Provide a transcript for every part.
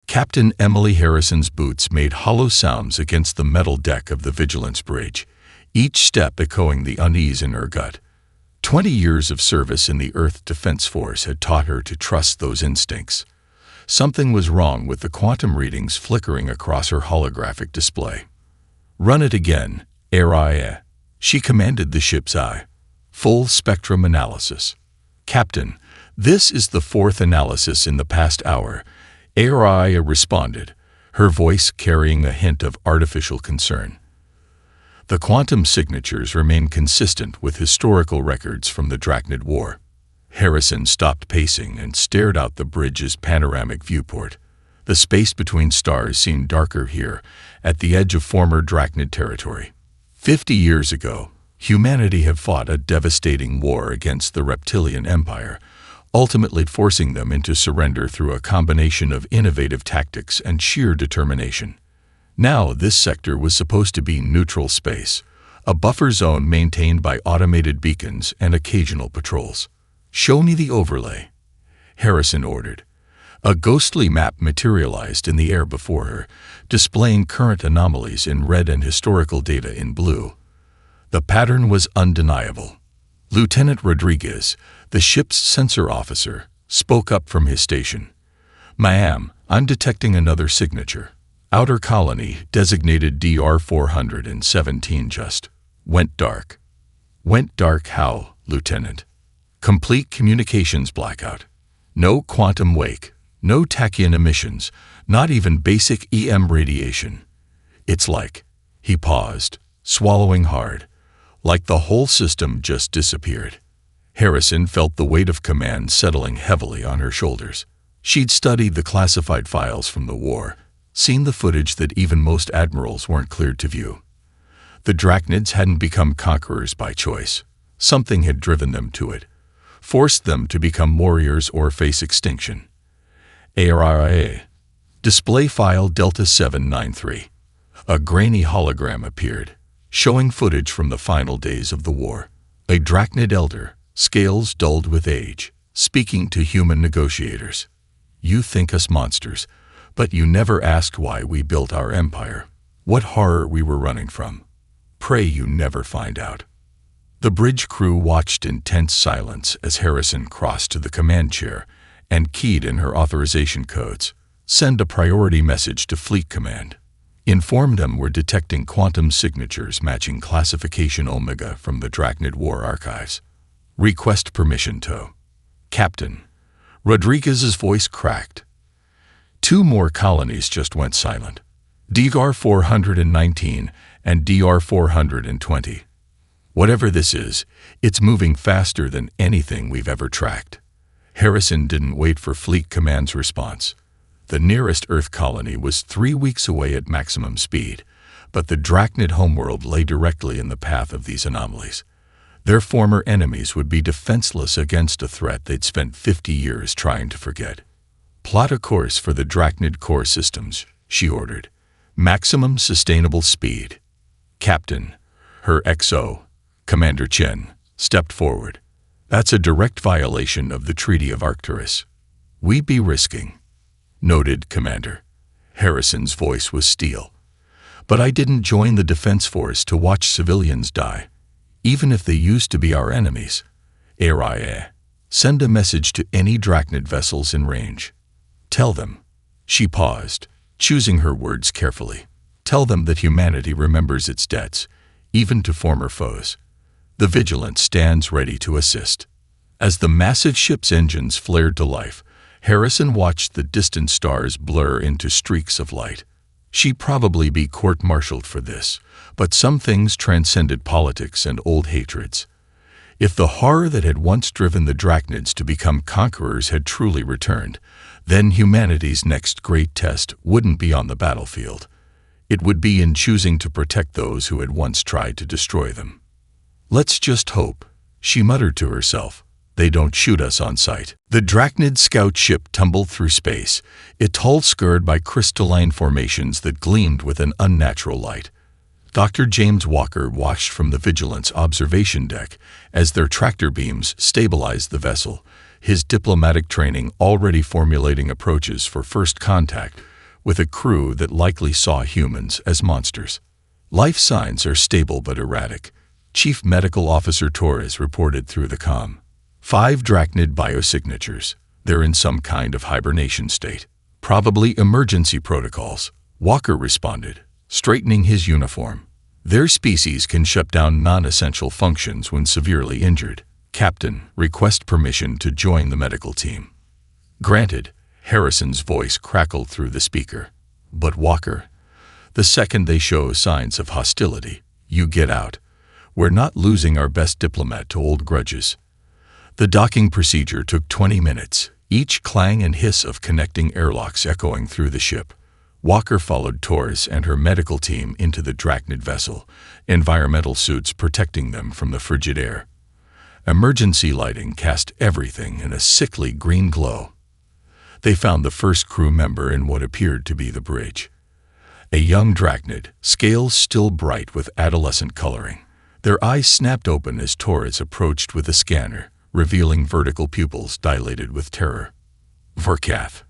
Captain Emily Harrison's boots made hollow sounds against the metal deck of the Vigilance bridge, each step echoing the unease in her gut. 20 years of service in the Earth Defense Force had taught her to trust those instincts. Something was wrong with the quantum readings flickering across her holographic display. "Run it again, HFY," she commanded the ship's eye. "Full spectrum analysis." "Captain, this is the fourth analysis in the past hour," HFY responded, her voice carrying a hint of artificial concern. The quantum signatures remain consistent with historical records from the Drachnid War. Harrison stopped pacing and stared out the bridge's panoramic viewport. The space between stars seemed darker here, at the edge of former Drachnid territory. 50 years ago, humanity had fought a devastating war against the Reptilian Empire, ultimately forcing them into surrender through a combination of innovative tactics and sheer determination. Now this sector was supposed to be neutral space, a buffer zone maintained by automated beacons and occasional patrols. "Show me the overlay," Harrison ordered. A ghostly map materialized in the air before her, displaying current anomalies in red and historical data in blue. The pattern was undeniable. Lieutenant Rodriguez, the ship's sensor officer, spoke up from his station. "Ma'am, I'm detecting another signature. Outer colony, designated DR-417 just went dark." "Went dark how, Lieutenant?" "Complete communications blackout. No quantum wake, no tachyon emissions, not even basic EM radiation. It's like," he paused, swallowing hard, "like the whole system just disappeared." Harrison felt the weight of command settling heavily on her shoulders. She'd studied the classified files from the war, seen the footage that even most admirals weren't cleared to view. The Drachnids hadn't become conquerors by choice. Something had driven them to it, forced them to become warriors or face extinction. HFY. Display file Delta 793. A grainy hologram appeared, showing footage from the final days of the war. A Drachnid elder, scales dulled with age, speaking to human negotiators. "You think us monsters, but you never asked why we built our empire, what horror we were running from. Pray you never find out." The bridge crew watched in tense silence as Harrison crossed to the command chair and keyed in her authorization codes. "Send a priority message to Fleet Command. Inform them we're detecting quantum signatures matching classification Omega from the Drachnid War archives. Request permission to." "Captain." Rodriguez's voice cracked. 2 more colonies just went silent. DR-419 and DR-420. "Whatever this is, it's moving faster than anything we've ever tracked." Harrison didn't wait for Fleet Command's response. The nearest Earth colony was 3 weeks away at maximum speed, but the Drachnid homeworld lay directly in the path of these anomalies. Their former enemies would be defenseless against a threat they'd spent 50 years trying to forget. "Plot a course for the Drachnid core systems," she ordered. "Maximum sustainable speed." "Captain." Her XO, Commander Chen, stepped forward. "That's a direct violation of the Treaty of Arcturus. We be risking." "Noted, Commander." Harrison's voice was steel. "But I didn't join the Defense Force to watch civilians die, even if they used to be our enemies. HFY. Send a message to any Drachnid vessels in range. Tell them." She paused, choosing her words carefully. "Tell them that humanity remembers its debts, even to former foes. The Vigilance stands ready to assist." As the massive ship's engines flared to life, Harrison watched the distant stars blur into streaks of light. She'd probably be court-martialed for this, but some things transcended politics and old hatreds. If the horror that had once driven the Drachnids to become conquerors had truly returned, then humanity's next great test wouldn't be on the battlefield. It would be in choosing to protect those who had once tried to destroy them. "Let's just hope," she muttered to herself, "they don't shoot us on sight." The Drachnid scout ship tumbled through space, its hull skirted by crystalline formations that gleamed with an unnatural light. Dr. James Walker watched from the Vigilance observation deck as their tractor beams stabilized the vessel, his diplomatic training already formulating approaches for first contact with a crew that likely saw humans as monsters. Life signs are stable but erratic, Chief Medical Officer Torres reported through the comm. 5 Drachnid biosignatures. They're in some kind of hibernation state. Probably emergency protocols, Walker responded, straightening his uniform. Their species can shut down non-essential functions when severely injured. Captain, request permission to join the medical team. Granted, Harrison's voice crackled through the speaker. But Walker, the second they show signs of hostility, you get out. We're not losing our best diplomat to old grudges. The docking procedure took 20 minutes, each clang and hiss of connecting airlocks echoing through the ship. Walker followed Torres and her medical team into the Drachnid vessel, environmental suits protecting them from the frigid air. Emergency lighting cast everything in a sickly green glow. They found the first crew member in what appeared to be the bridge. A young Drachnid, scales still bright with adolescent coloring. Their eyes snapped open as Torres approached with a scanner, revealing vertical pupils dilated with terror. Verkath.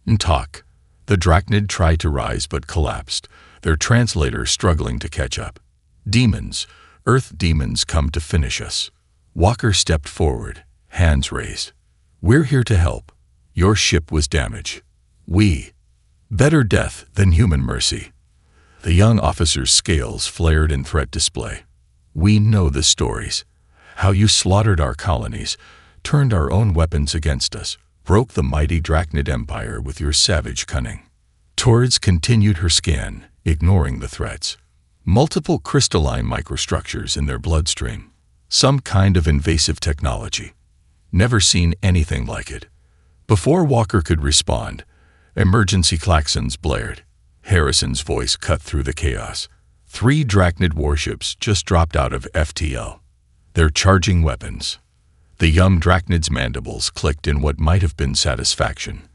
Ntok. The Drachnid tried to rise but collapsed, their translator struggling to catch up. Demons, Earth demons come to finish us. Walker stepped forward, hands raised. We're here to help. Your ship was damaged. Better death than human mercy. The young officer's scales flared in threat display. We know the stories. How you slaughtered our colonies, turned our own weapons against us, broke the mighty Drachnid Empire with your savage cunning. Torres continued her scan, ignoring the threats. Multiple crystalline microstructures in their bloodstream. Some kind of invasive technology. Never seen anything like it. Before Walker could respond, emergency klaxons blared. Harrison's voice cut through the chaos. 3 Drachnid warships just dropped out of FTL. They're charging weapons. The young Drachnid's mandibles clicked in what might have been satisfaction.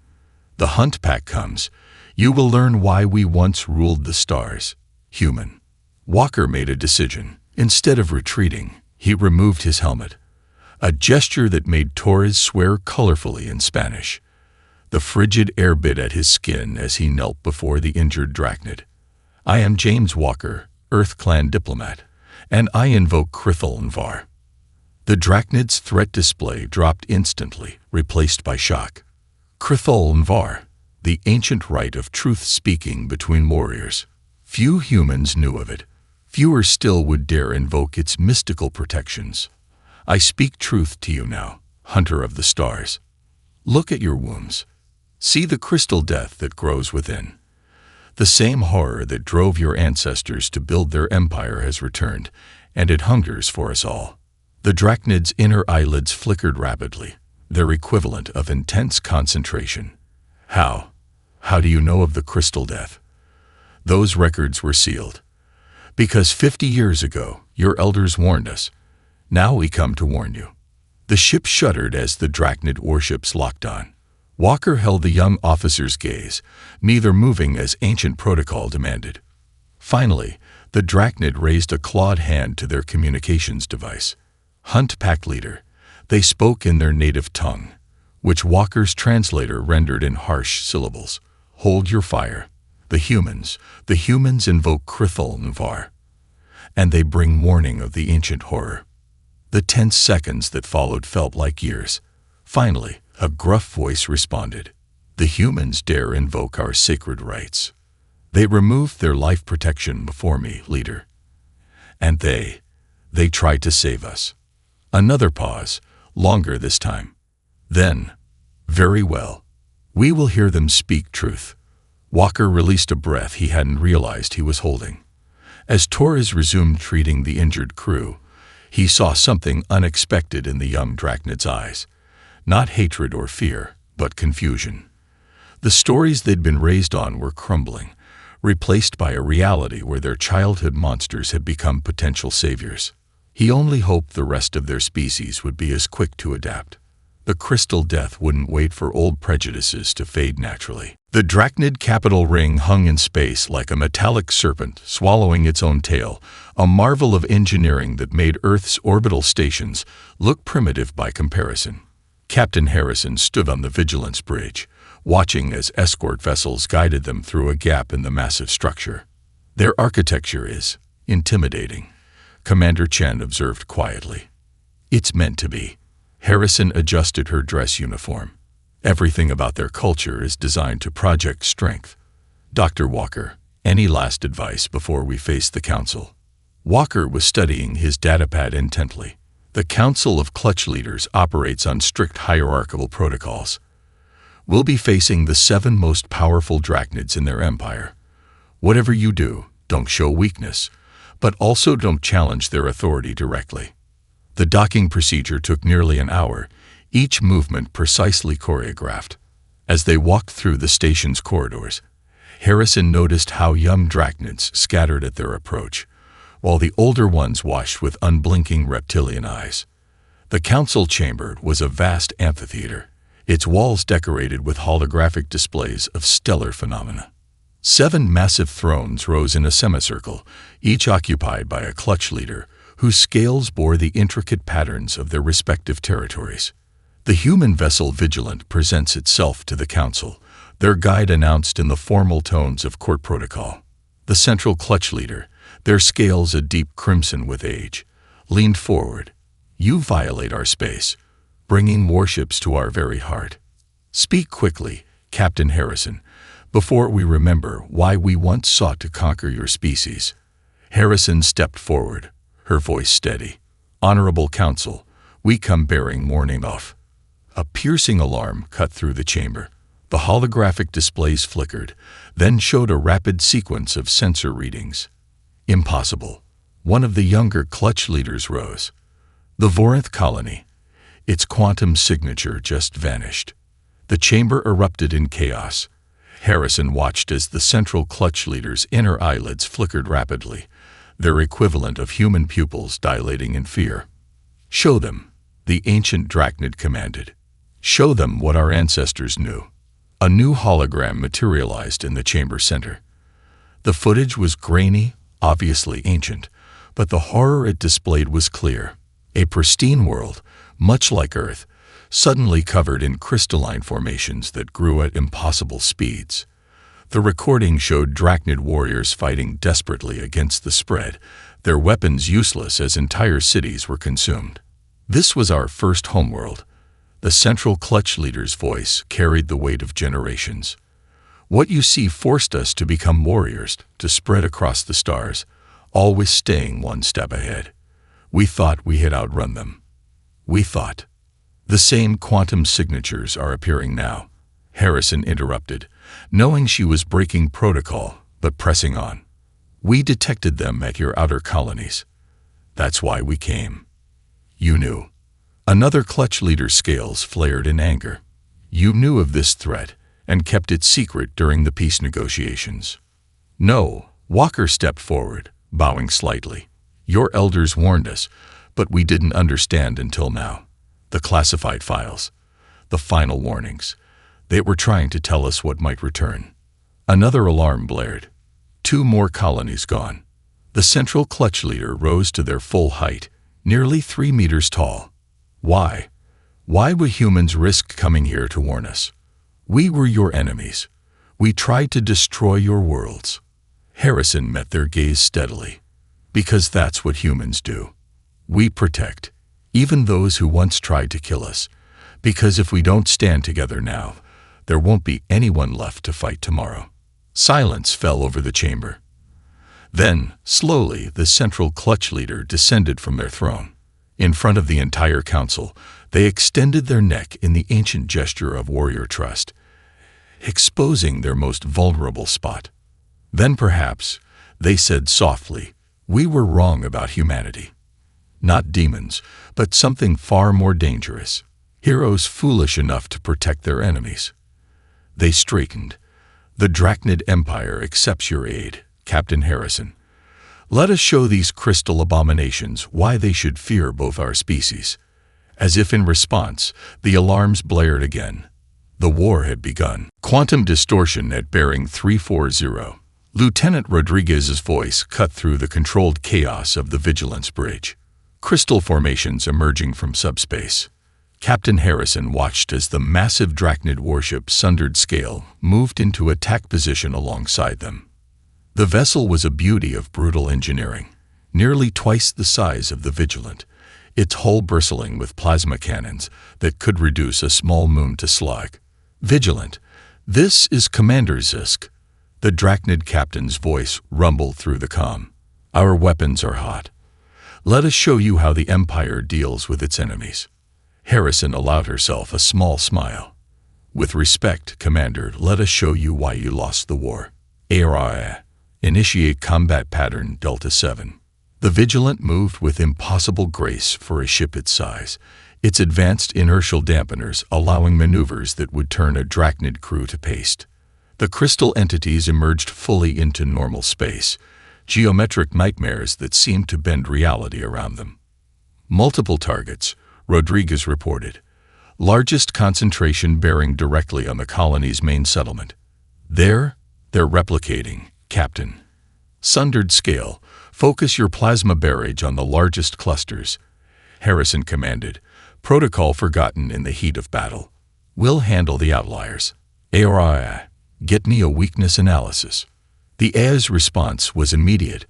The hunt pack comes. You will learn why we once ruled the stars. Human. Walker made a decision. Instead of retreating, he removed his helmet. A gesture that made Torres swear colorfully in Spanish. The frigid air bit at his skin as he knelt before the injured Drachnid. I am James Walker, Earth Clan diplomat, and I invoke Krithal Nvar. The Drachnid's threat display dropped instantly, replaced by shock. Krithal Nvar, the ancient rite of truth-speaking between warriors. Few humans knew of it. Fewer still would dare invoke its mystical protections. I speak truth to you now, hunter of the stars. Look at your wounds. See the crystal death that grows within. The same horror that drove your ancestors to build their empire has returned, and it hungers for us all. The Drachnid's inner eyelids flickered rapidly, their equivalent of intense concentration. How do you know of the crystal death? Those records were sealed. Because 50 years ago, your elders warned us. Now we come to warn you. The ship shuddered as the Drachnid warships locked on. Walker held the young officer's gaze, neither moving as ancient protocol demanded. Finally, the Drachnid raised a clawed hand to their communications device. Hunt pack leader. They spoke in their native tongue, which Walker's translator rendered in harsh syllables. Hold your fire. The humans invoke Krithal Nvar, and they bring warning of the ancient horror. The tense seconds that followed felt like years. Finally, a gruff voice responded. The humans dare invoke our sacred rites. They removed their life protection before me, leader. And they tried to save us. Another pause, longer this time. Then, very well. We will hear them speak truth. Walker released a breath he hadn't realized he was holding. As Torres resumed treating the injured crew, he saw something unexpected in the young Drachnid's eyes. Not hatred or fear, but confusion. The stories they'd been raised on were crumbling, replaced by a reality where their childhood monsters had become potential saviors. He only hoped the rest of their species would be as quick to adapt. The crystal death wouldn't wait for old prejudices to fade naturally. The Drachnid capital ring hung in space like a metallic serpent swallowing its own tail, a marvel of engineering that made Earth's orbital stations look primitive by comparison. Captain Harrison stood on the Vigilance Bridge, watching as escort vessels guided them through a gap in the massive structure. Their architecture is intimidating, Commander Chen observed quietly. It's meant to be. Harrison adjusted her dress uniform. Everything about their culture is designed to project strength. Dr. Walker, any last advice before we face the council? Walker was studying his datapad intently. The Council of Clutch Leaders operates on strict hierarchical protocols. We'll be facing the 7 most powerful drachnids in their empire. Whatever you do, don't show weakness, but also don't challenge their authority directly. The docking procedure took nearly an hour, each movement precisely choreographed. As they walked through the station's corridors, Harrison noticed how young drachnids scattered at their approach, while the older ones watched with unblinking reptilian eyes. The council chamber was a vast amphitheater, its walls decorated with holographic displays of stellar phenomena. 7 massive thrones rose in a semicircle, each occupied by a clutch leader, whose scales bore the intricate patterns of their respective territories. The human vessel Vigilant presents itself to the council, their guide announced in the formal tones of court protocol. The central clutch leader, their scales a deep crimson with age, leaned forward. You violate our space, bringing warships to our very heart. Speak quickly, Captain Harrison, before we remember why we once sought to conquer your species. Harrison stepped forward, her voice steady. Honorable Council, we come bearing warning of. A piercing alarm cut through the chamber. The holographic displays flickered, then showed a rapid sequence of sensor readings. Impossible. One of the younger clutch leaders rose. The Vorinth colony. Its quantum signature just vanished. The chamber erupted in chaos. Harrison watched as the central clutch leader's inner eyelids flickered rapidly, their equivalent of human pupils dilating in fear. Show them, the ancient drachnid commanded. Show them what our ancestors knew. A new hologram materialized in the chamber center. The footage was grainy, obviously ancient, but the horror it displayed was clear. A pristine world, much like Earth, suddenly covered in crystalline formations that grew at impossible speeds. The recording showed drachnid warriors fighting desperately against the spread, their weapons useless as entire cities were consumed. This was our first homeworld. The central clutch leader's voice carried the weight of generations. What you see forced us to become warriors, to spread across the stars, always staying one step ahead. We thought we had outrun them. We thought. The same quantum signatures are appearing now, Harrison interrupted, knowing she was breaking protocol, but pressing on. We detected them at your outer colonies. That's why we came. You knew. Another clutch leader's scales flared in anger. You knew of this threat and kept it secret during the peace negotiations. No, Walker stepped forward, bowing slightly. Your elders warned us, but we didn't understand until now. The classified files, the final warnings. They were trying to tell us what might return. Another alarm blared. 2 more colonies gone. The central clutch leader rose to their full height, nearly 3 meters tall. Why? Why would humans risk coming here to warn us? We were your enemies. We tried to destroy your worlds. Harrison met their gaze steadily. Because that's what humans do. We protect, even those who once tried to kill us. Because if we don't stand together now, there won't be anyone left to fight tomorrow. Silence fell over the chamber. Then, slowly, the central clutch leader descended from their throne. In front of the entire council, they extended their neck in the ancient gesture of warrior trust, exposing their most vulnerable spot. Then perhaps, they said softly, we were wrong about humanity. Not demons, but something far more dangerous. Heroes foolish enough to protect their enemies. They straightened. The Drachnid Empire accepts your aid, Captain Harrison. Let us show these crystal abominations why they should fear both our species. As if in response, the alarms blared again. The war had begun. Quantum distortion at bearing 340. Lieutenant Rodriguez's voice cut through the controlled chaos of the Vigilance Bridge. Crystal formations emerging from subspace. Captain Harrison watched as the massive Drachnid warship Sundered Scale moved into attack position alongside them. The vessel was a beauty of brutal engineering, nearly twice the size of the Vigilant, its hull bristling with plasma cannons that could reduce a small moon to slag. "Vigilant, this is Commander Zisk." The Drachnid captain's voice rumbled through the comm. "Our weapons are hot. Let us show you how the Empire deals with its enemies." Harrison allowed herself a small smile. "With respect, Commander, let us show you why you lost the war. Area. Initiate combat pattern Delta 7. The Vigilant moved with impossible grace for a ship its size, its advanced inertial dampeners allowing maneuvers that would turn a Drachnid crew to paste. The crystal entities emerged fully into normal space, geometric nightmares that seemed to bend reality around them. "Multiple targets," Rodriguez reported. "Largest concentration bearing directly on the colony's main settlement." They're replicating, Captain." Sundered Scale, focus your plasma barrage on the largest clusters," Harrison commanded. "Protocol forgotten in the heat of battle. We'll handle the outliers. Area, get me a weakness analysis." The AI's response was immediate.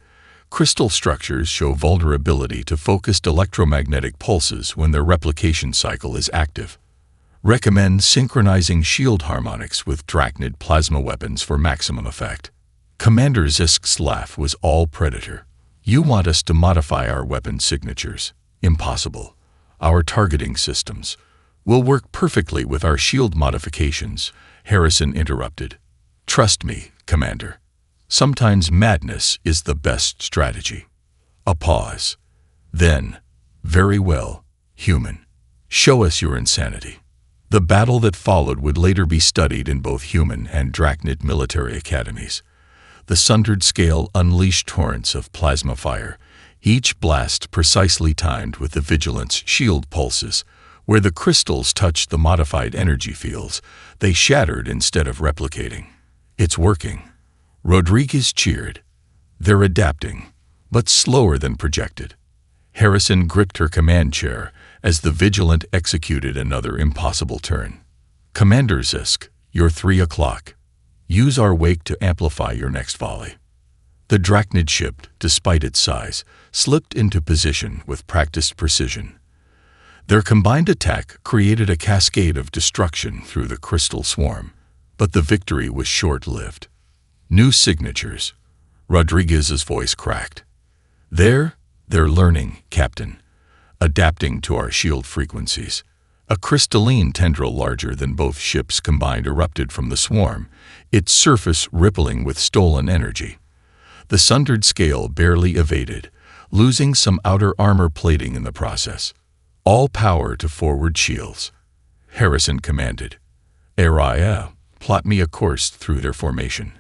Crystal structures show vulnerability to focused electromagnetic pulses when their replication cycle is active. Recommend synchronizing shield harmonics with Drachnid plasma weapons for maximum effect. Commander Zisk's laugh was all Predator. "You want us to modify our weapon signatures? Impossible. Our targeting systems will work perfectly with our shield modifications," Harrison interrupted. "Trust me, Commander. Sometimes madness is the best strategy." A pause. Then, "Very well, human. Show us your insanity." The battle that followed would later be studied in both human and Drachnid military academies. The Sundered Scale unleashed torrents of plasma fire, each blast precisely timed with the Vigilant's shield pulses. Where the crystals touched the modified energy fields, they shattered instead of replicating. "It's working," Rodriguez cheered. "They're adapting, but slower than projected." Harrison gripped her command chair as the Vigilant executed another impossible turn. "Commander Zisk, you're 3 o'clock. Use our wake to amplify your next volley." The Drachnid ship, despite its size, slipped into position with practiced precision. Their combined attack created a cascade of destruction through the crystal swarm, but the victory was short-lived. "New signatures," Rodriguez's voice cracked. They're learning, Captain. Adapting to our shield frequencies." A crystalline tendril larger than both ships combined erupted from the swarm, its surface rippling with stolen energy. The Sundered Scale barely evaded, losing some outer armor plating in the process. "All power to forward shields," Harrison commanded. "Area, plot me a course through their formation."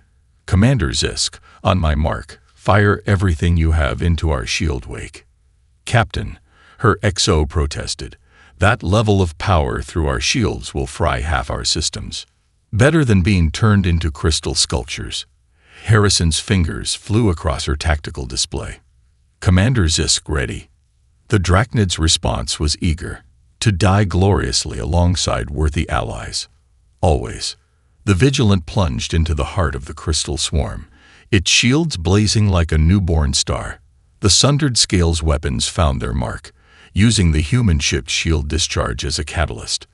"Commander Zisk, on my mark, fire everything you have into our shield wake." "Captain," her XO protested, "that level of power through our shields will fry half our systems. Better than being turned into crystal sculptures." Harrison's fingers flew across her tactical display. "Commander Zisk ready." The Drachnid's response was eager. To die gloriously alongside worthy allies. Always. The Vigilant plunged into the heart of the crystal swarm, its shields blazing like a newborn star. The Sundered Scale's weapons found their mark, using the human ship's shield discharge as a catalyst.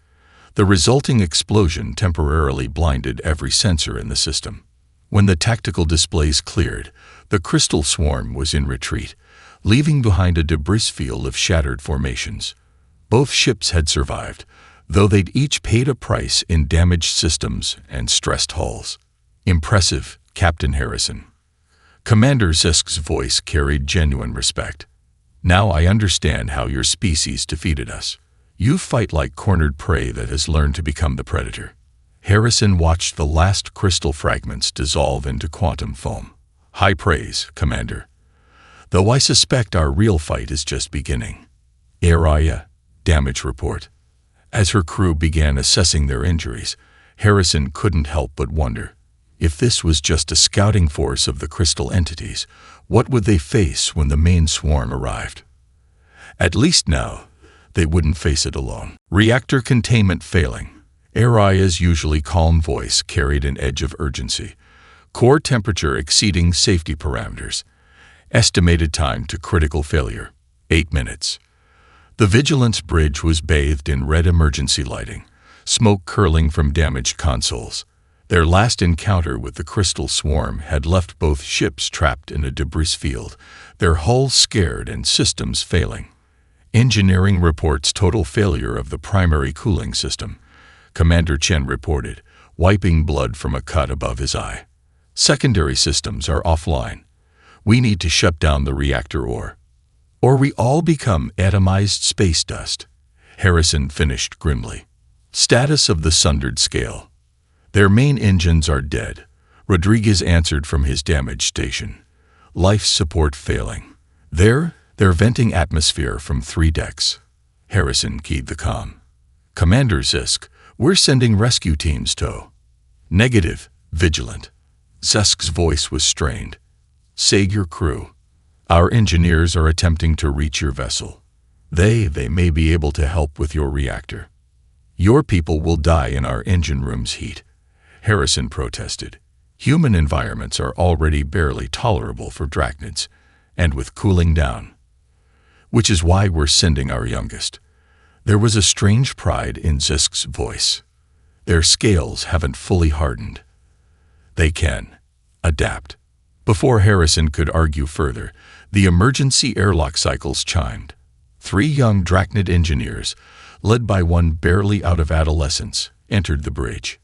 The resulting explosion temporarily blinded every sensor in the system. When the tactical displays cleared, the crystal swarm was in retreat, leaving behind a debris field of shattered formations. Both ships had survived, though they'd each paid a price in damaged systems and stressed hulls. "Impressive, Captain Harrison." Commander Zisk's voice carried genuine respect. "Now I understand how your species defeated us. You fight like cornered prey that has learned to become the predator." Harrison watched the last crystal fragments dissolve into quantum foam. "High praise, Commander. Though I suspect our real fight is just beginning." "Area, damage report." As her crew began assessing their injuries, Harrison couldn't help but wonder. If this was just a scouting force of the crystal entities, what would they face when the main swarm arrived? At least now, They wouldn't face it alone. Reactor containment failing. Aria's usually calm voice carried an edge of urgency. Core temperature exceeding safety parameters. Estimated time to critical failure, 8 minutes. The Vigilance Bridge was bathed in red emergency lighting, smoke curling from damaged consoles. Their last encounter with the Crystal Swarm had left both ships trapped in a debris field, their hulls scared and systems failing. Engineering reports total failure of the primary cooling system, Commander Chen reported, wiping blood from a cut above his eye. Secondary systems are offline. We need to shut down the reactor or we all become atomized space dust. Harrison finished grimly. Status of the Sundered Scale. Their main engines are dead. Rodriguez answered from his damaged station. Life support failing. They're venting atmosphere from 3 decks. Harrison keyed the comm. Commander Zisk, we're sending rescue teams to. Negative, Vigilant. Zisk's voice was strained. Say your crew. Our engineers are attempting to reach your vessel. They may be able to help with your reactor. Your people will die in our engine room's heat. Harrison protested. Human environments are already barely tolerable for drachnids, and with cooling down. Which is why we're sending our youngest. There was a strange pride in Zisk's voice. Their scales haven't fully hardened. They can adapt. Before Harrison could argue further, the emergency airlock cycles chimed. 3 young drachnid engineers, led by one barely out of adolescence, entered the bridge.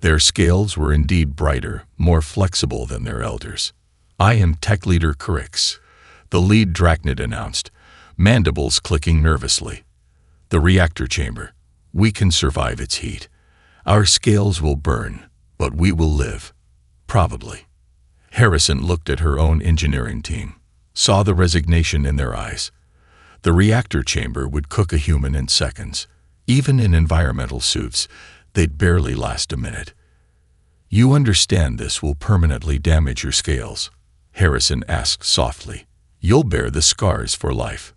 Their scales were indeed brighter, more flexible than their elders. I am Tech Leader Crix, the lead drachnid announced, mandibles clicking nervously. The reactor chamber. We can survive its heat. Our scales will burn, but we will live. Probably. Harrison looked at her own engineering team, saw the resignation in their eyes. The reactor chamber would cook a human in seconds. Even in environmental suits, they'd barely last a minute. You understand this will permanently damage your scales? Harrison asked softly. You'll bear the scars for life.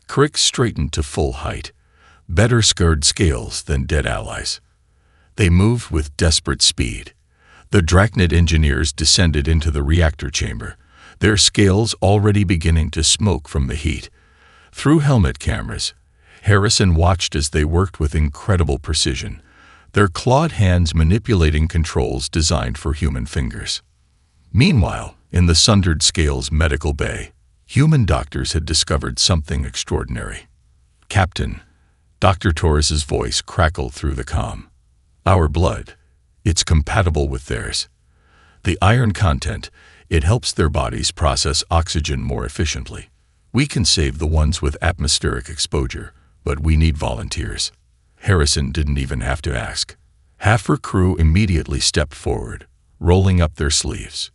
Crick straightened to full height. Better scarred scales than dead allies. They moved with desperate speed. The drachnid engineers descended into the reactor chamber, their scales already beginning to smoke from the heat. Through helmet cameras, Harrison watched as they worked with incredible precision, their clawed hands manipulating controls designed for human fingers. Meanwhile, in the Sundered Scale's medical bay, human doctors had discovered something extraordinary. Captain, Dr. Torres's voice crackled through the comm. Our blood. It's compatible with theirs. The iron content, it helps their bodies process oxygen more efficiently. We can save the ones with atmospheric exposure, but we need volunteers. Harrison didn't even have to ask. Half her crew immediately stepped forward, rolling up their sleeves.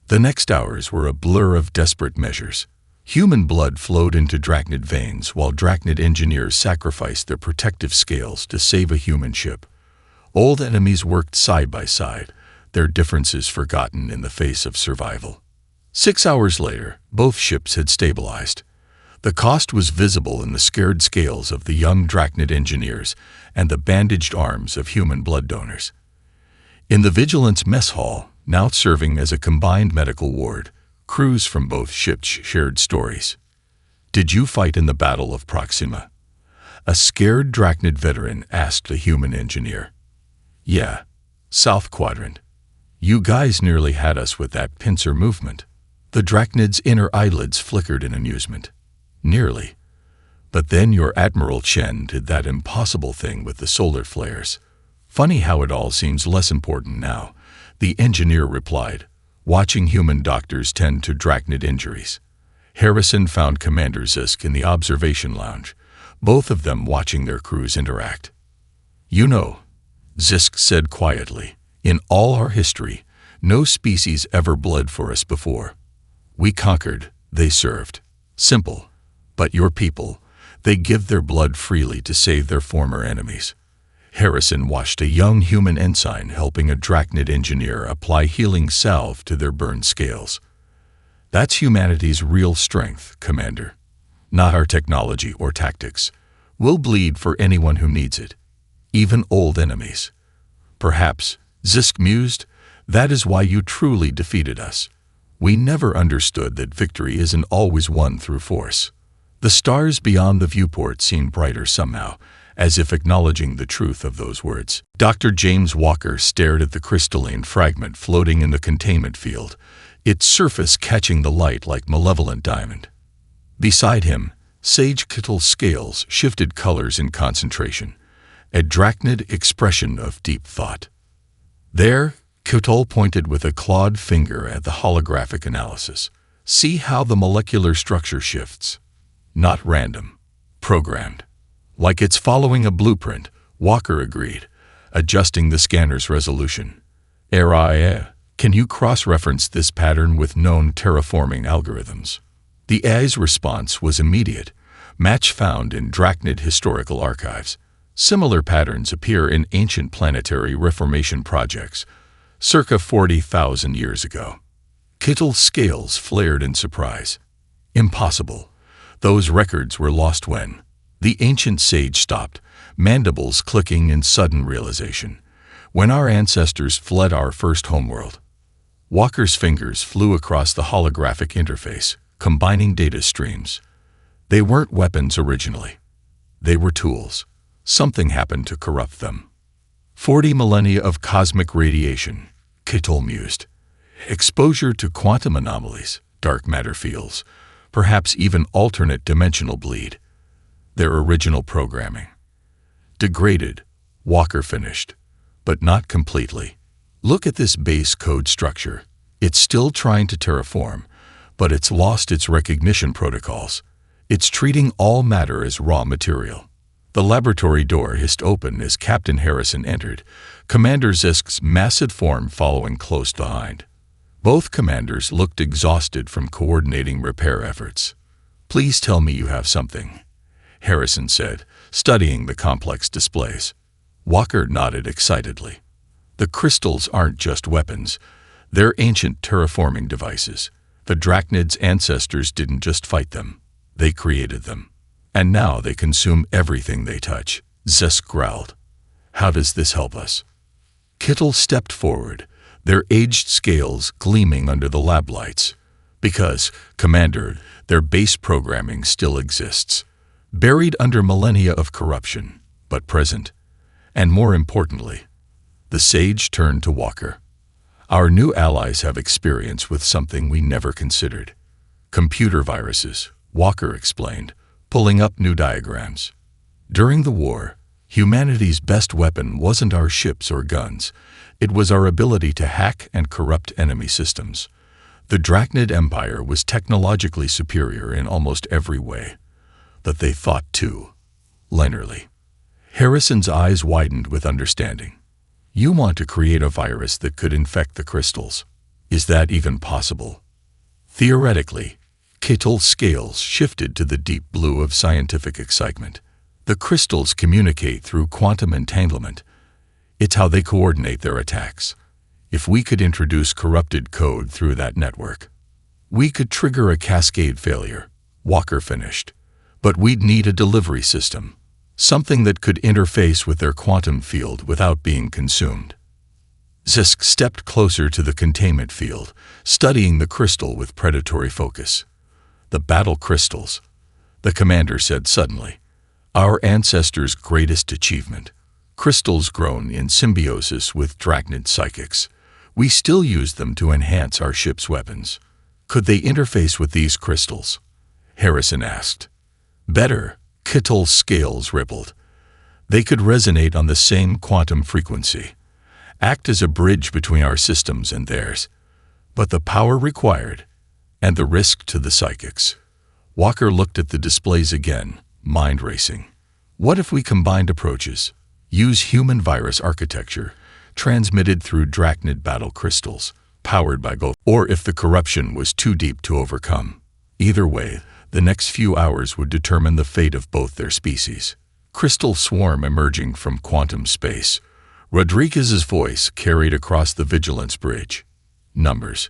The next hours were a blur of desperate measures. Human blood flowed into drachnid veins while drachnid engineers sacrificed their protective scales to save a human ship. Old enemies worked side by side, their differences forgotten in the face of survival. 6 hours later, both ships had stabilized. The cost was visible in the scared scales of the young drachnid engineers and the bandaged arms of human blood donors. In the Vigilance mess hall, now serving as a combined medical ward, crews from both ships shared stories. Did you fight in the Battle of Proxima? A scared drachnid veteran asked a human engineer. Yeah, South Quadrant. You guys nearly had us with that pincer movement. The drachnid's inner eyelids flickered in amusement. Nearly. But then your Admiral Chen did that impossible thing with the solar flares. Funny how it all seems less important now, the engineer replied, watching human doctors tend to drachnid injuries. Harrison found Commander Zisk in the observation lounge, both of them watching their crews interact. You know, Zisk said quietly, in all our history, no species ever bled for us before. We conquered, they served. Simple. But your people, they give their blood freely to save their former enemies. Harrison watched a young human ensign helping a drachnid engineer apply healing salve to their burned scales. That's humanity's real strength, Commander. Not our technology or tactics, We'll bleed for anyone who needs it, even old enemies. Perhaps, Zisk mused, that is why you truly defeated us. We never understood that victory isn't always won through force. The stars beyond the viewport seemed brighter somehow, as if acknowledging the truth of those words. Dr. James Walker stared at the crystalline fragment floating in the containment field, its surface catching the light like malevolent diamond. Beside him, Sage Kittle's scales shifted colors in concentration, a drachnid expression of deep thought. There, Kittle pointed with a clawed finger at the holographic analysis. See how the molecular structure shifts. Not random. Programmed. Like it's following a blueprint, Walker agreed, adjusting the scanner's resolution. Can you cross-reference this pattern with known terraforming algorithms? The AI's response was immediate. Match found in drachnid historical archives. Similar patterns appear in ancient planetary reformation projects, circa 40,000 years ago. Kittle's scales flared in surprise. Impossible. Those records were lost when... The ancient sage stopped, mandibles clicking in sudden realization. When our ancestors fled our first homeworld. Walker's fingers flew across the holographic interface, combining data streams. They weren't weapons originally. They were tools. Something happened to corrupt them. 40 millennia of cosmic radiation, Kittle mused. Exposure to quantum anomalies, dark matter fields, perhaps even alternate dimensional bleed. Their original programming. Degraded, Walker finished, but not completely. Look at this base code structure. It's still trying to terraform, but it's lost its recognition protocols. It's treating all matter as raw material. The laboratory door hissed open as Captain Harrison entered, Commander Zisk's massive form following close behind. Both commanders looked exhausted from coordinating repair efforts. Please tell me you have something, Harrison said, studying the complex displays. Walker nodded excitedly. The crystals aren't just weapons. They're ancient terraforming devices. The drachnid's ancestors didn't just fight them. They created them. And now they consume everything they touch, Zisk growled. How does this help us? Kittle stepped forward, their aged scales gleaming under the lab lights. Because, Commander, their base programming still exists. Buried under millennia of corruption, but present. And more importantly, the sage turned to Walker. Our new allies have experience with something we never considered. Computer viruses, Walker explained, pulling up new diagrams. During the war, humanity's best weapon wasn't our ships or guns. It was our ability to hack and corrupt enemy systems. The Drachnid Empire was technologically superior in almost every way. But they thought too, linearly. Harrison's eyes widened with understanding. You want to create a virus that could infect the crystals. Is that even possible? Theoretically, Kittle's scales shifted to the deep blue of scientific excitement. The crystals communicate through quantum entanglement. It's how they coordinate their attacks. If we could introduce corrupted code through that network, we could trigger a cascade failure, Walker finished. But we'd need a delivery system, something that could interface with their quantum field without being consumed. Zisk stepped closer to the containment field, studying the crystal with predatory focus. The battle crystals, the commander said suddenly. Our ancestors' greatest achievement. Crystals grown in symbiosis with drachnid psychics. We still use them to enhance our ship's weapons. Could they interface with these crystals? Harrison asked. Better, Kittle's scales rippled. They could resonate on the same quantum frequency, act as a bridge between our systems and theirs. But the power required, and the risk to the psychics. Walker looked at the displays again, mind racing. What if we combined approaches? Use human virus architecture, transmitted through drachnid battle crystals, powered by both. Or if the corruption was too deep to overcome. Either way, the next few hours would determine the fate of both their species. Crystal swarm emerging from quantum space. Rodriguez's voice carried across the vigilance bridge. Numbers.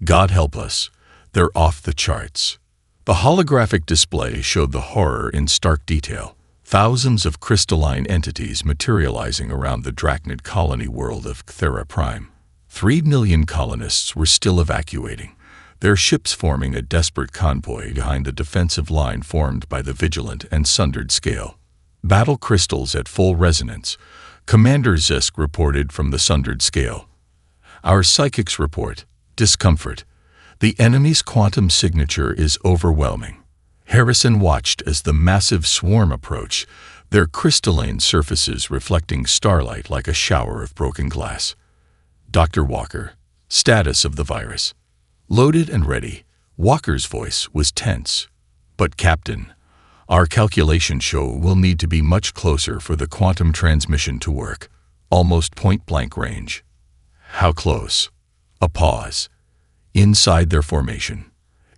God help us. They're off the charts. The holographic display showed the horror in stark detail. thousands of crystalline entities materializing around the Drachnid colony world of Cthera Prime. 3 million colonists were still evacuating, their ships forming a desperate convoy behind the defensive line formed by the Vigilant and Sundered Scale. Battle crystals at full resonance. Commander Zisk reported from the Sundered Scale. Our psychics report. Discomfort. The enemy's quantum signature is overwhelming. Harrison watched as the massive swarm approached, their crystalline surfaces reflecting starlight like a shower of broken glass. Dr. Walker. Status of the virus. Loaded and ready. Walker's voice was tense. But Captain, our calculations show we'll need to be much closer for the quantum transmission to work. Almost point-blank range. How close? A pause. Inside their formation.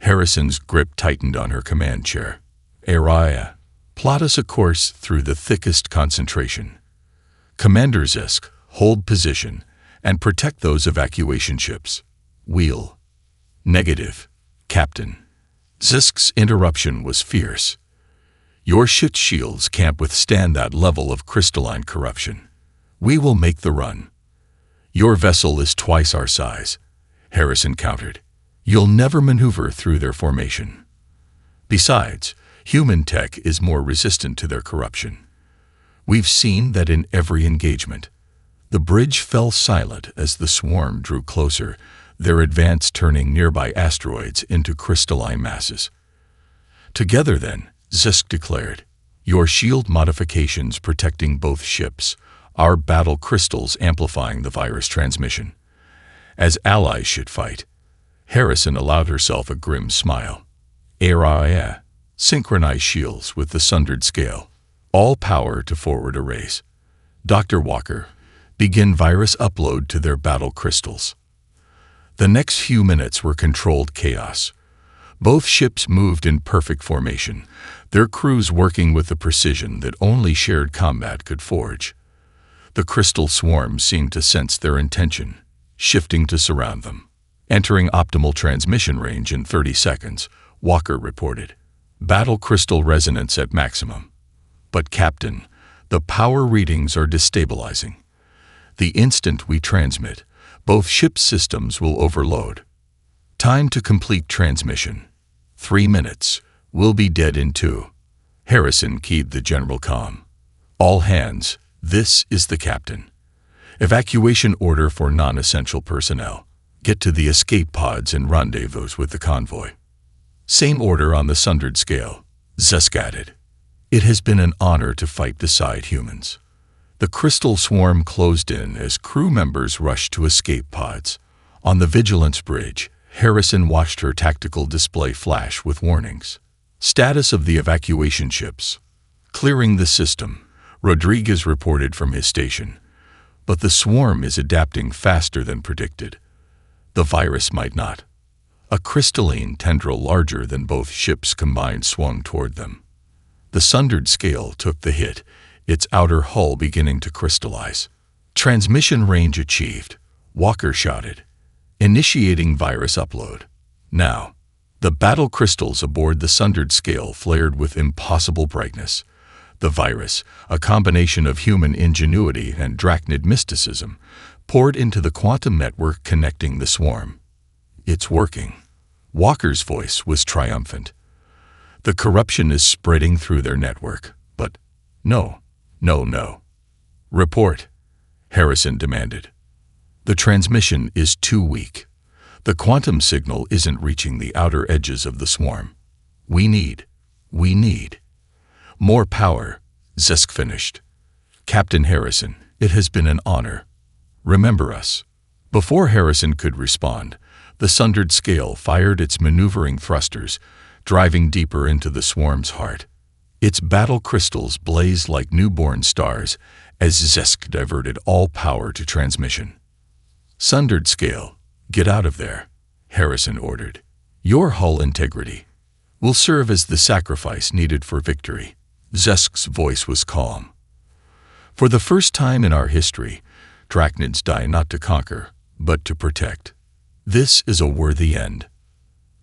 Harrison's grip tightened on her command chair. Araya, plot us a course through the thickest concentration. Commander Zisk, hold position and protect those evacuation ships. Wheel. Negative, Captain. Zisk's interruption was fierce. Your ship's shields can't withstand that level of crystalline corruption. We will make the run. Your vessel is twice our size, Harrison countered. You'll never maneuver through their formation. Besides, human tech is more resistant to their corruption. We've seen that in every engagement. The bridge fell silent as the swarm drew closer, their advance turning nearby asteroids into crystalline masses. Together then, Zisk declared, your shield modifications protecting both ships, our battle crystals amplifying the virus transmission. As allies should fight. Harrison allowed herself a grim smile. Araya, synchronize shields with the Sundered Scale. All power to forward a race. Dr. Walker, begin virus upload to their battle crystals. The next few minutes were controlled chaos. Both ships moved in perfect formation, their crews working with the precision that only shared combat could forge. The crystal swarm seemed to sense their intention, shifting to surround them. Entering optimal transmission range in 30 seconds, Walker reported. Battle crystal resonance at maximum. But Captain, the power readings are destabilizing. The instant we transmit, both ship systems will overload. Time to complete transmission. 3 minutes. We'll be dead in 2. Harrison keyed the general comm. All hands, this is the captain. Evacuation order for non-essential personnel. Get to the escape pods and rendezvous with the convoy. Same order on the Sundered Scale. Zisk added. It has been an honor to fight beside humans. The crystal swarm closed in as crew members rushed to escape pods. On the Vigilance Bridge, Harrison watched her tactical display flash with warnings. Status of the evacuation ships. Clearing the system, Rodriguez reported from his station. But the swarm is adapting faster than predicted. The virus might not. A crystalline tendril larger than both ships combined swung toward them. The Sundered Scale took the hit, its outer hull beginning to crystallize. Transmission range achieved, Walker shouted. Initiating virus upload. Now, the battle crystals aboard the Sundered Scale flared with impossible brightness. The virus, a combination of human ingenuity and Drachnid mysticism, poured into the quantum network connecting the swarm. It's working. Walker's voice was triumphant. The corruption is spreading through their network, but no. Report, Harrison demanded. The transmission is too weak. The quantum signal isn't reaching the outer edges of the swarm. We need more power, Zisk finished. Captain Harrison, it has been an honor. Remember us. Before Harrison could respond, the Sundered Scale fired its maneuvering thrusters, driving deeper into the swarm's heart. Its battle crystals blazed like newborn stars as Zisk diverted all power to transmission. Sundered Scale, get out of there, Harrison ordered. Your hull integrity will serve as the sacrifice needed for victory. Zisk's voice was calm. For the first time in our history, Drachnids die not to conquer, but to protect. This is a worthy end.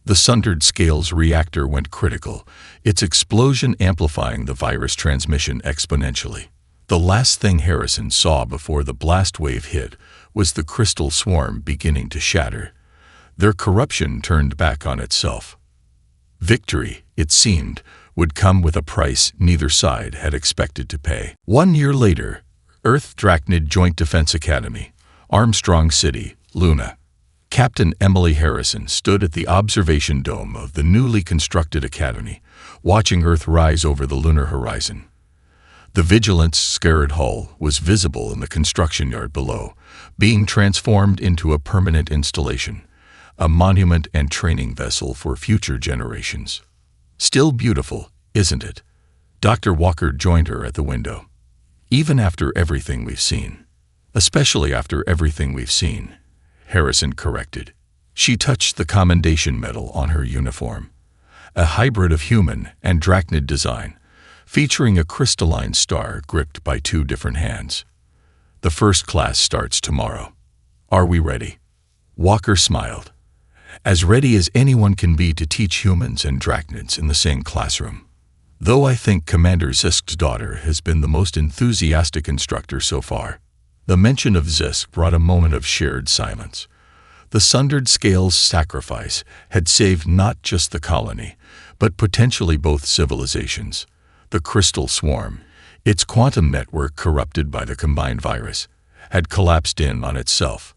The sundered scales reactor went critical, its explosion amplifying the virus transmission exponentially. The last thing Harrison saw before the blast wave hit was the crystal swarm beginning to shatter. Their corruption turned back on itself. Victory, it seemed, would come with a price neither side had expected to pay. 1 year later, Earth Drachnid Joint Defense Academy, Armstrong City, Luna. Captain Emily Harrison stood at the observation dome of the newly constructed academy, watching Earth rise over the lunar horizon. The Vigilant's scarred hull was visible in the construction yard below, being transformed into a permanent installation, a monument and training vessel for future generations. Still beautiful, isn't it? Dr. Walker joined her at the window. Even after everything we've seen. Especially after everything we've seen, Harrison corrected. She touched the commendation medal on her uniform. A hybrid of human and drachnid design, featuring a crystalline star gripped by 2 different hands. The first class starts tomorrow. Are we ready? Walker smiled. As ready as anyone can be to teach humans and drachnids in the same classroom. Though I think Commander Zisk's daughter has been the most enthusiastic instructor so far. The mention of Zisk brought a moment of shared silence. The sundered scales sacrifice had saved not just the colony, but potentially both civilizations. The crystal swarm, its quantum network corrupted by the combined virus, had collapsed in on itself.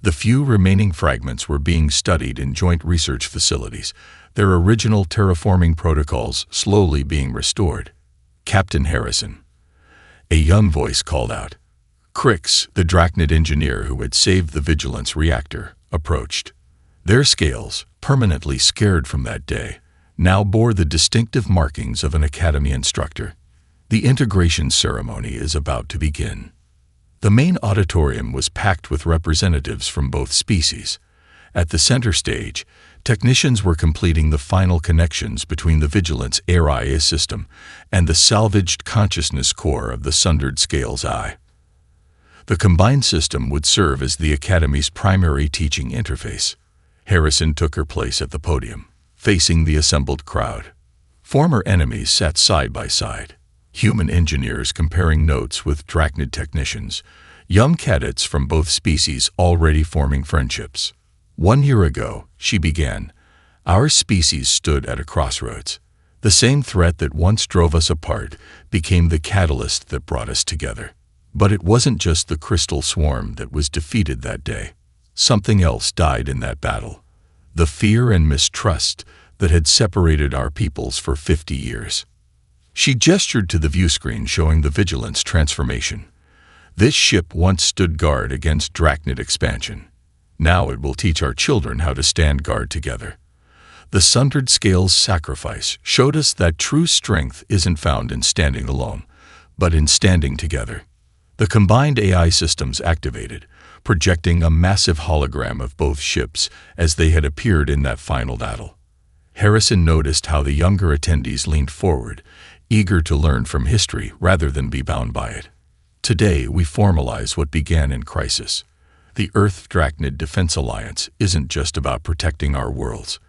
The few remaining fragments were being studied in joint research facilities, their original terraforming protocols slowly being restored. Captain Harrison. A young voice called out. Crix, the drachnid engineer who had saved the Vigilance reactor, approached. Their scales, permanently scared from that day, now bore the distinctive markings of an academy instructor. The integration ceremony is about to begin. The main auditorium was packed with representatives from both species. At the center stage, technicians were completing the final connections between the Vigilance AI system and the salvaged consciousness core of the sundered scales eye. The combined system would serve as the Academy's primary teaching interface. Harrison took her place at the podium, facing the assembled crowd. Former enemies sat side by side, human engineers comparing notes with drachnid technicians, young cadets from both species already forming friendships. 1 year ago, she began, our species stood at a crossroads. The same threat that once drove us apart became the catalyst that brought us together. But it wasn't just the crystal swarm that was defeated that day. Something else died in that battle. The fear and mistrust that had separated our peoples for 50 years. She gestured to the viewscreen showing the Vigilance transformation. This ship once stood guard against drachnid expansion. Now it will teach our children how to stand guard together. The sundered scales sacrifice showed us that true strength isn't found in standing alone, but in standing together. The combined AI systems activated, projecting a massive hologram of both ships as they had appeared in that final battle. Harrison noticed how the younger attendees leaned forward, eager to learn from history rather than be bound by it. Today, we formalize what began in crisis. The Earth Drachnid Defense Alliance isn't just about protecting our worlds.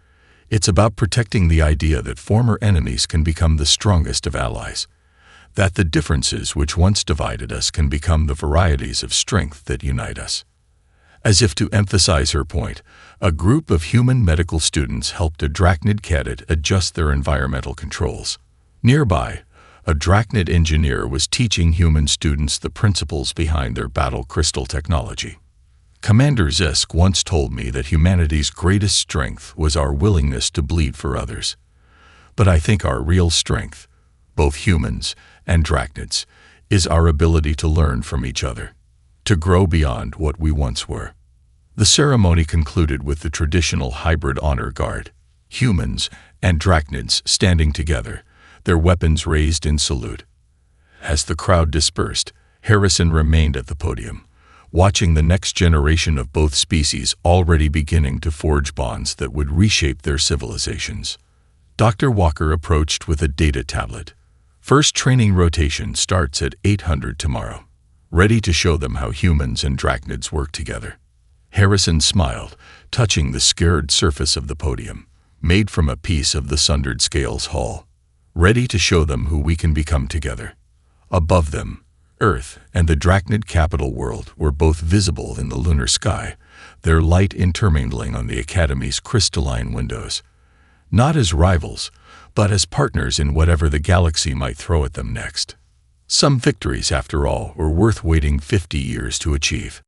It's about protecting the idea that former enemies can become the strongest of allies. That the differences which once divided us can become the varieties of strength that unite us. As if to emphasize her point, a group of human medical students helped a drachnid cadet adjust their environmental controls. Nearby, a drachnid engineer was teaching human students the principles behind their battle crystal technology. Commander Zisk once told me that humanity's greatest strength was our willingness to bleed for others. But I think our real strength, both humans and drachnids, is our ability to learn from each other, to grow beyond what we once were. The ceremony concluded with the traditional hybrid honor guard, humans and drachnids standing together, their weapons raised in salute. As the crowd dispersed, Harrison remained at the podium, watching the next generation of both species already beginning to forge bonds that would reshape their civilizations. Dr. Walker approached with a data tablet. First training rotation starts at 800 tomorrow, ready to show them how humans and drachnids work together. Harrison smiled, touching the scared surface of the podium. made from a piece of the sundered scales hull, ready to show them who we can become together. Above them, Earth and the Drachnid capital world were both visible in the lunar sky, their light intermingling on the Academy's crystalline windows. Not as rivals, but as partners in whatever the galaxy might throw at them next. Some victories, after all, were worth waiting 50 years to achieve.